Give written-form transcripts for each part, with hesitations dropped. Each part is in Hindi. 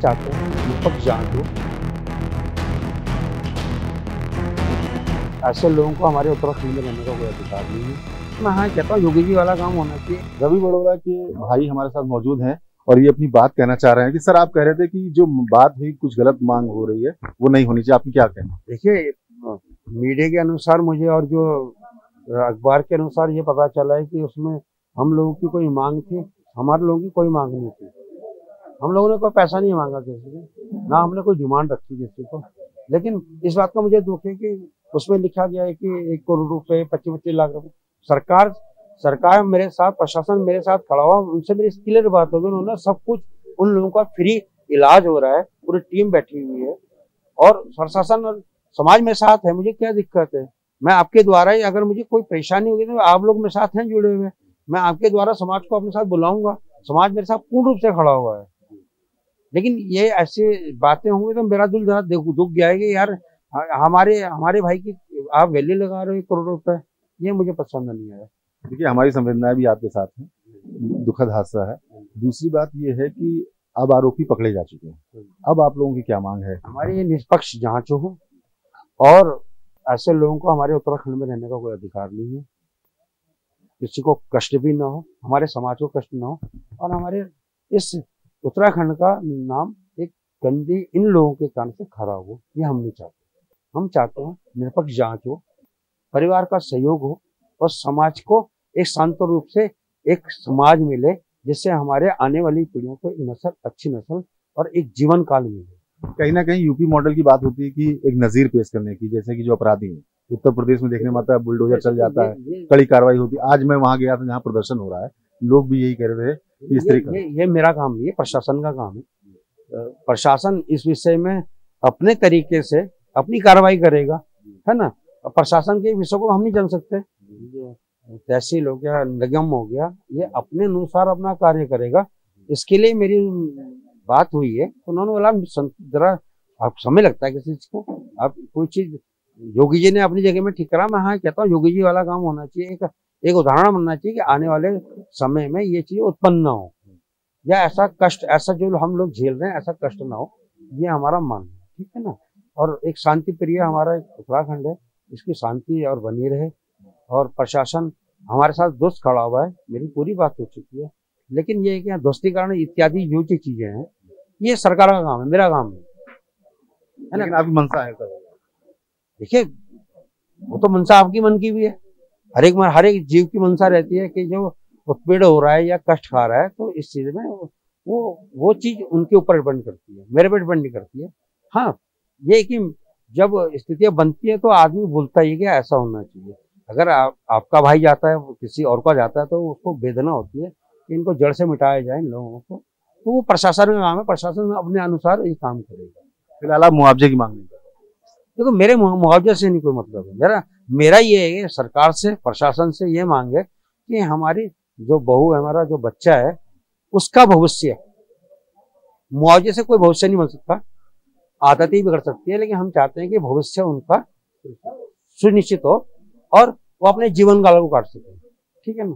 चाहते हैं निष्पक्ष जांच हो। ऐसे लोगों को हमारे उत्तराखंड में रहने का कोई अधिकार नहीं है। मैं हाँ कहता हूँ योगी जी वाला काम होना चाहिए। रवि बड़ोला के भाई हमारे साथ मौजूद हैं और ये अपनी बात कहना चाह रहे हैं कि सर आप कह रहे थे कि जो बात हुई कुछ गलत मांग हो रही है वो नहीं होनी चाहिए, आपकी क्या कहना? देखिए मीडिया के अनुसार मुझे और जो अखबार के अनुसार ये पता चला है कि उसमें हम लोगों की कोई मांग थी, हमारे लोगों की कोई मांग नहीं थी। हम लोगों ने कोई पैसा नहीं मांगा किसी से, ना हमने कोई डिमांड रखी किसी को। लेकिन इस बात का मुझे दुख है कि उसमें लिखा गया है कि 1 करोड़ रुपए 25-25 लाख रुपए सरकार मेरे साथ, प्रशासन मेरे साथ खड़ा हुआ, उनसे मेरी क्लियर बात हो गई। उन्होंने सब कुछ, उन लोगों का फ्री इलाज हो रहा है, पूरी टीम बैठी हुई है और प्रशासन और समाज मेरे साथ है। मुझे क्या दिक्कत है? मैं आपके द्वारा ही अगर मुझे कोई परेशानी होगी तो आप लोग मेरे साथ हैं जुड़े हुए, मैं आपके द्वारा समाज को अपने साथ बुलाऊंगा। समाज मेरे साथ पूर्ण रूप से खड़ा हुआ है। लेकिन ये ऐसे बातें होंगी तो मेरा दिल जरा दुख गया है कि यार हमारे भाई की आप वैल्यू लगा रहे हो 1 करोड़ रुपए, ये मुझे पसंद नहीं आया। देखिए हमारी संवेदनाएं भी आपके साथ हैं, दुखद हादसा है। दूसरी बात ये है कि अब आरोपी पकड़े जा चुके हैं, अब आप लोगों की क्या मांग है? हमारी ये निष्पक्ष जांच हो और ऐसे लोगों को हमारे उत्तराखंड में रहने का कोई अधिकार नहीं है। किसी को कष्ट भी ना हो, हमारे समाज को कष्ट ना हो और हमारे इस उत्तराखंड का नाम एक गंदी इन लोगों के कारण से खराब हो, ये हम नहीं चाहते। हम चाहते हैं निष्पक्ष जांच हो, परिवार का सहयोग हो और समाज को एक शांत रूप से एक समाज मिले जिससे हमारे आने वाली पीढ़ियों को एक नस्ल, अच्छी नस्ल और एक जीवन काल मिले। कहीं ना कहीं यूपी मॉडल की बात होती है कि एक नजीर पेश करने की, जैसे कि जो अपराधी हैं उत्तर प्रदेश में देखने में आता है बुलडोजर चल जाता है, कड़ी कार्रवाई होती है। आज मैं वहां गया था जहाँ प्रदर्शन हो रहा है, लोग भी यही कह रहे थे इस तरीके। ये मेरा काम नहीं है, प्रशासन का काम है। प्रशासन इस विषय में अपने तरीके से अपनी कार्रवाई करेगा, है ना। प्रशासन के विषय को हम नहीं जान सकते। तहसील हो गया, निगम हो गया, ये अपने अनुसार अपना कार्य करेगा। इसके लिए मेरी बात हुई है, उन्होंने बोला जरा आप समय लगता है किसी चीज को, आप कोई चीज योगी जी ने अपनी जगह में ठीक करा। मैं हाँ कहता हूँ योगी जी वाला काम होना चाहिए। एक उदाहरण बनना चाहिए कि आने वाले समय में ये चीज उत्पन्न ना हो या ऐसा कष्ट, ऐसा जो हम लोग झेल रहे हैं ऐसा कष्ट ना हो, ये हमारा मानना है, ठीक है ना। और एक शांति प्रिय हमारा उत्तराखंड है, इसकी शांति और बनी रहे और प्रशासन हमारे साथ दोस्त खड़ा हुआ है। मेरी पूरी बात हो चुकी है, लेकिन ये कि दोस्तीकरण इत्यादि जो चीजें हैं ये सरकार का काम है, मेरा काम नहीं है ना। आपकी मंशा है? देखिए वो तो मंशा आपकी मन की भी है, हर एक जीव की मंशा रहती है कि जो उत्पीड़न हो रहा है या कष्ट खा रहा है तो इस चीज में वो चीज उनके ऊपर डिपेंड करती है, मेरे पे डिपेंड नहीं करती है। हाँ ये कि जब स्थितियां बनती है तो आदमी बोलता ही कि ऐसा होना चाहिए। अगर आपका भाई जाता है, किसी और का जाता है, तो उसको वेदना होती है कि इनको जड़ से मिटाया जाए इन लोगों को। तो वो प्रशासन का काम है, प्रशासन अपने अनुसार ये काम करेगा। फिलहाल आप मुआवजे की मांग नहीं कर? देखो मेरे मुआवजे से नहीं कोई मतलब है। मेरा ये है सरकार से, प्रशासन से ये मांग है कि हमारी जो बहू है, हमारा जो बच्चा है, उसका भविष्य, मुआवजे से कोई भविष्य नहीं बन सकता, आदत ही बिगड़ सकती है। लेकिन हम चाहते हैं कि भविष्य उनका सुनिश्चित हो और वो अपने जीवन काल को काट सके, ठीक है ना।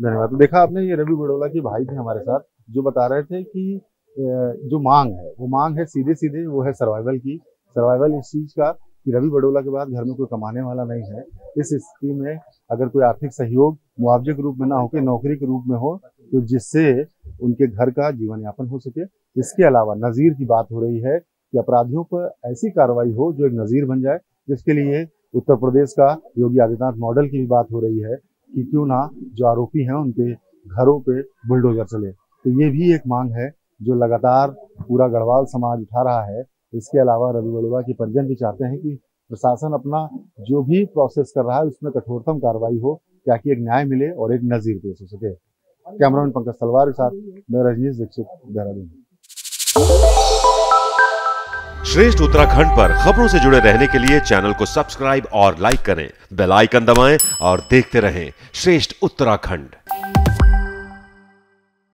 धन्यवाद। तो देखा आपने, ये रवि बड़ोला के भाई थे हमारे साथ, जो बता रहे थे कि जो मांग है वो मांग है सीधे सीधे, वो है सर्वाइवल की। सर्वाइवल इस चीज का कि रवि बड़ोला के बाद घर में कोई कमाने वाला नहीं है। इस स्थिति में अगर कोई आर्थिक सहयोग मुआवजे के रूप में ना होकर नौकरी के रूप में हो, तो जिससे उनके घर का जीवन यापन हो सके। इसके अलावा नजीर की बात हो रही है कि अपराधियों पर ऐसी कार्रवाई हो जो एक नजीर बन जाए, जिसके लिए उत्तर प्रदेश का योगी आदित्यनाथ मॉडल की भी बात हो रही है कि क्यों ना जो आरोपी हैं उनके घरों पे बुलडोजर चले। तो ये भी एक मांग है जो लगातार पूरा गढ़वाल समाज उठा रहा है। इसके अलावा रवि बड़ोला के परिजन भी चाहते हैं कि प्रशासन अपना जो भी प्रोसेस कर रहा है उसमें कठोरतम कार्रवाई हो, ताकि एक न्याय मिले और एक नजीर पेश हो सके। कैमरामैन पंकज तलवार के साथ मैं रजनीश दीक्षित, देहरादून। श्रेष्ठ उत्तराखंड पर खबरों से जुड़े रहने के लिए चैनल को सब्सक्राइब और लाइक करें, बेल आइकन दबाएं और देखते रहें श्रेष्ठ उत्तराखंड।